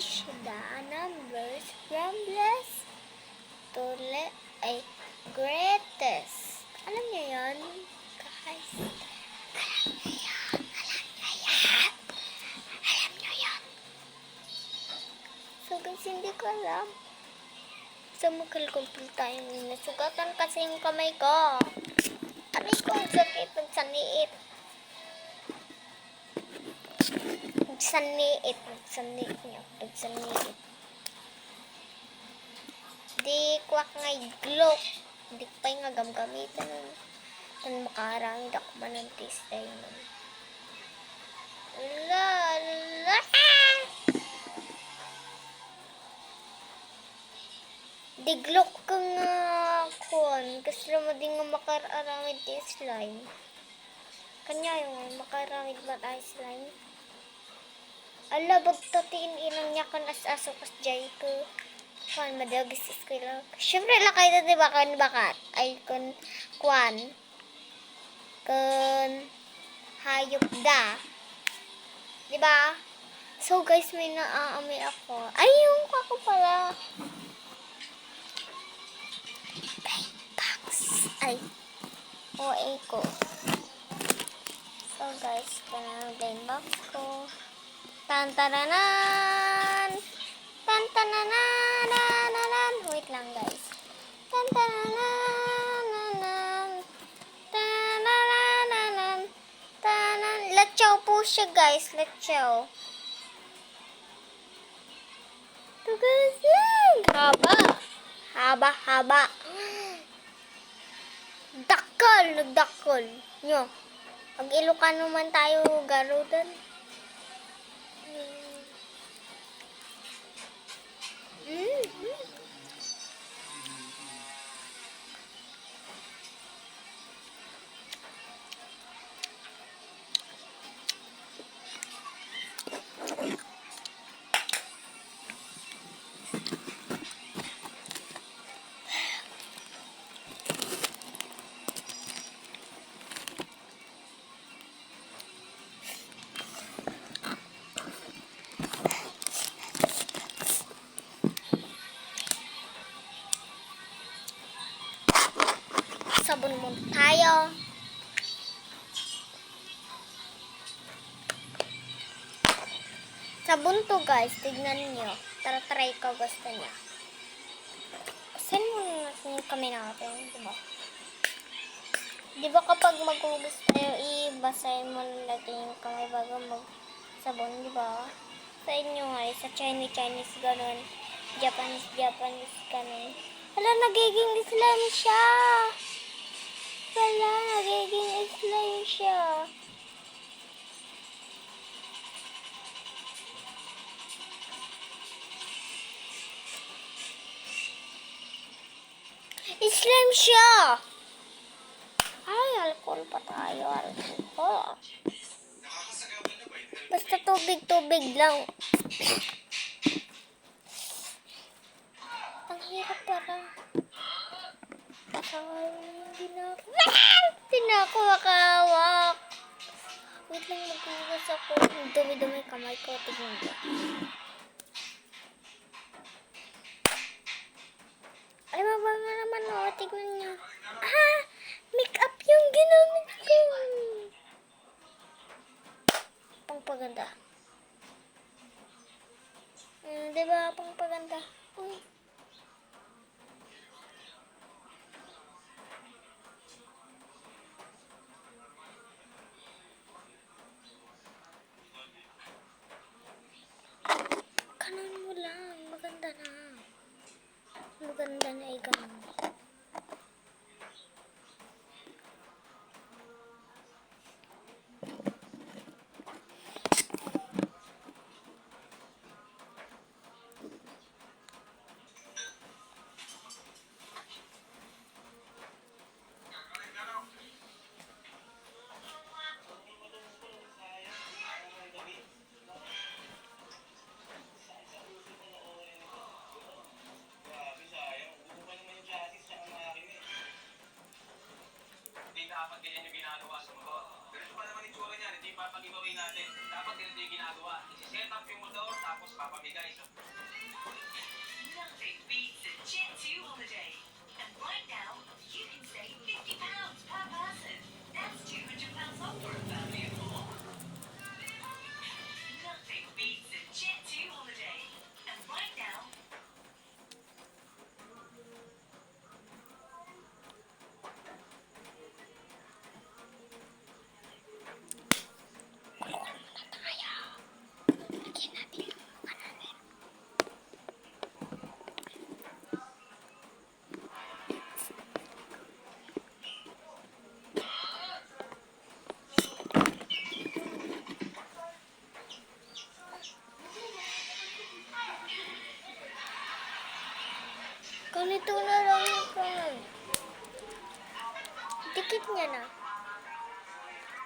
change the numbers from less to greatest. Alam niyo yan, guys? Alam niyo yan. So guys, hindi ko alam. So magkalkulpul tayo. Nasugatan kasi yung kamay ko. Kamay ko ang sakit. Nagsaniit. Di kwak nga glok. Di pa yung nga gamgamitan. Tan makarang dak manantis tayo nun. La. Di glok ka nga kon. Kasi mo di nga makararamid di slime. Kanya yung makaramid ba tayo slime? Ala, bagtatiin inang niya kan as-aso kas jay ko. Kwan, madagis iskila. Siyempre, lakay na diba kan bakat? Ay, kwan. Hayop da. Diba? So, guys, may naaamay ako. Ay, yung ako pala. Ay. OA ko. So, guys, kanang brain box ko. Tantananan! Tantananan! Wait lang, guys. Tantananan! Tantananan! Tanan! Latsaw po siya, guys. Latsaw. Ito, guys. Haba. Dakol! Nagdakol. Nyo. Pag Ilocano man tayo, garudan. Sabon mo tayo. Sabon to, guys. Tignan niyo. Try ko, gusto niya. Saan mo natin yung kamay natin? Diba kapag maghugas tayo, ibasahin mo natin yung kamay bago magsabon, diba? Sa inyo nga, sa Chinese ganun. Japanese ganun. Hala, nagiging slime siya. Nagiging slime siya. Slime siya. Ay, alcohol pa tayo. Alcohol. Basta tubig lang. Ang hirap para. Hindi na ako makahawak. Wait lang, maghugas ako. Dumi-dumi kamay ko. Tignan ko. Ay, mabanga naman o. Tignan niyo. Make-up yung ginamit ko. Pangpaganda. Diba? Pangpaganda. Uy. Kanan mo lang. Maganda na. Maganda na ikaw. Dapat ganyan yung ginagawa sa mga. Ganito pa naman itsura niyan, hindi pa ipapag-giveaway natin. Dapat ganito yung ginagawa. Isi-set up yung motor, tapos papamigay. So, Nothing beats a Jet2 holiday. And right now, you can save £50 per person. That's £200 off for a family of four. Nothing beats a Jet2 holiday. And right now, Ganito na lang yung pan. Dikit niya na.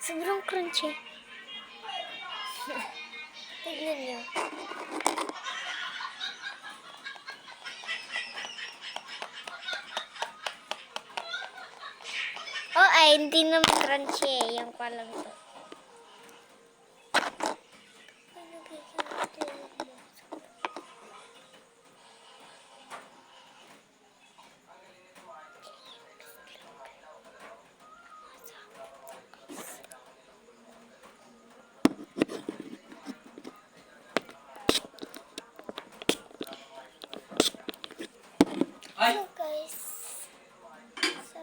Sobrang crunchy. Tignan niyo. Oh, ay, hindi naman crunchy eh. Yung palang to. ay! So guys, so,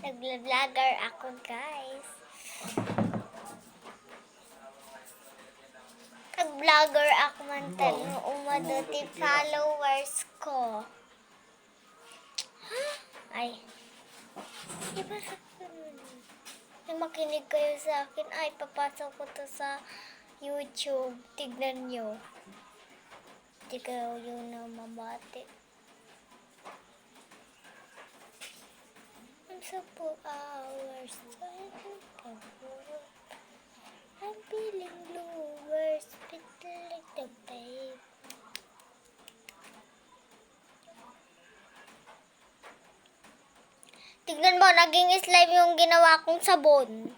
nag-vlogger ako guys. Nag-vlogger ako man talo umaduti followers ko. Ay. Diba sa makinig kayo sa akin, ay papasok ko to sa YouTube. Tignan nyo. Hindi kayo yun na mabati. I'm so 4 hours. I'm feeling blue. Words like the babe. Tignan mo, naging slime yung ginawa kong sabon.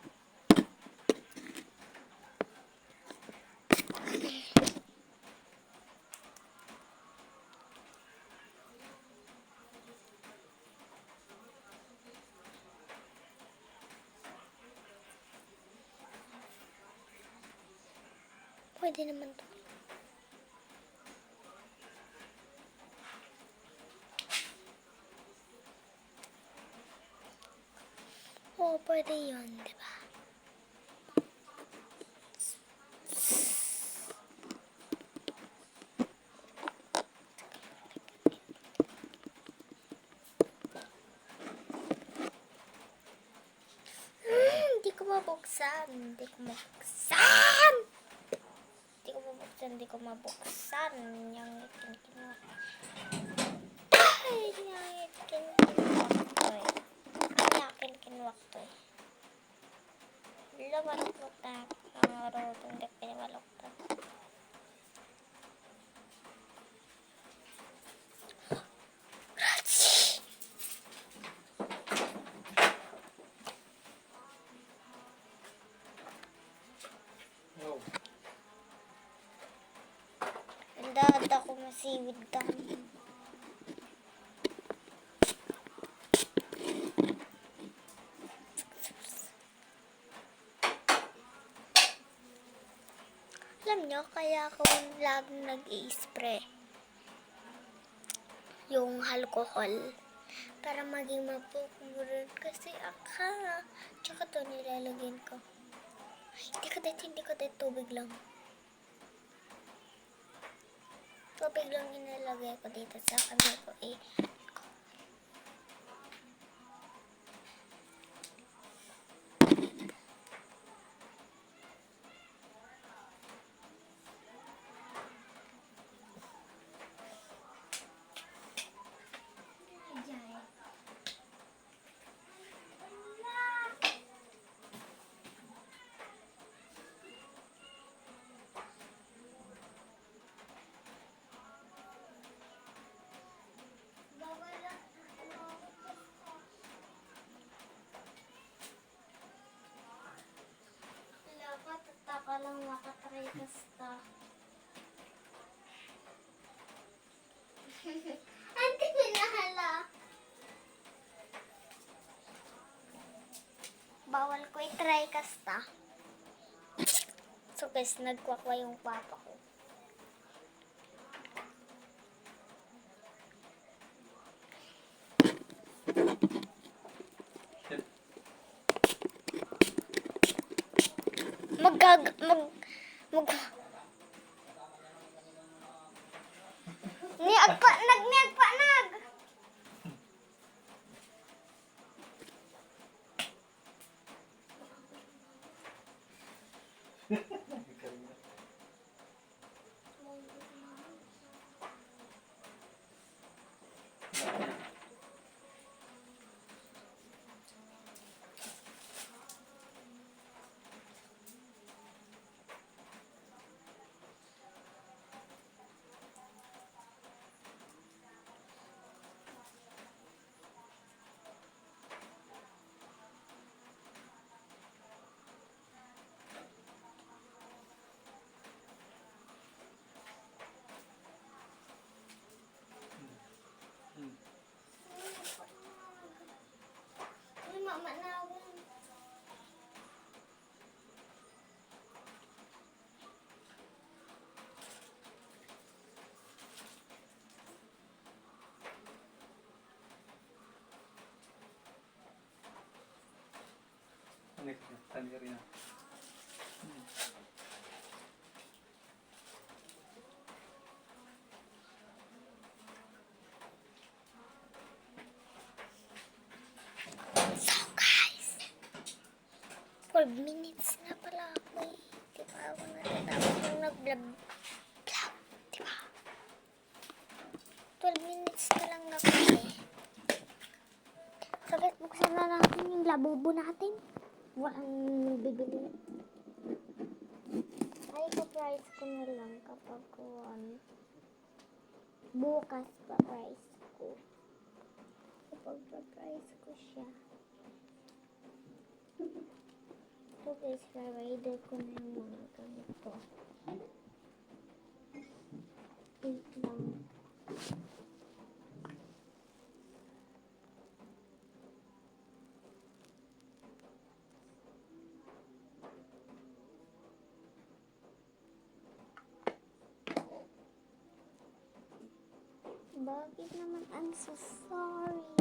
Pwede naman to. Oo, pwede yun, di ba? Hindi ko mabuksan. Hindi ko mabuksan. Hindi ko mabuksan. Hindi ko mabuksan. Yung ikin-kinuha. Ay, yung ikin-kinuha ko eh. Ay, ikin-kinuha ko eh. Wala maluktot na. Ang araw hindi kaya maluktot. Oh. Ang dada ko masiwid ka. Alam nyo, kaya ako laging nag-i-spray yung alcohol para maging mapupurot kasi aka. Tsaka to nilalagyan ko. Hindi ko dito, tubig lang. Tubig lang inalagay ko dito sa kamay ko eh. Ante pinahala. Bawal ko i-try kasta. So guys, nagkwakwa yung papa ko. Mag Niag pa nag. Ay, mama na ako. Tangerina. So guys, 12 minutes na pala ako eh. Diba ako natatapos nung nag-vlog. Diba? 12 minutes na lang ako eh. So guys, buksan na natin yung labubo natin. Walang bibili. Ay, ka-price ko na lang kapag bukas pa-price ko. Kapag pa-price ko siya. So guys, rider ko na yung mga ganito. Wait lang. Bakit naman? I'm so sorry.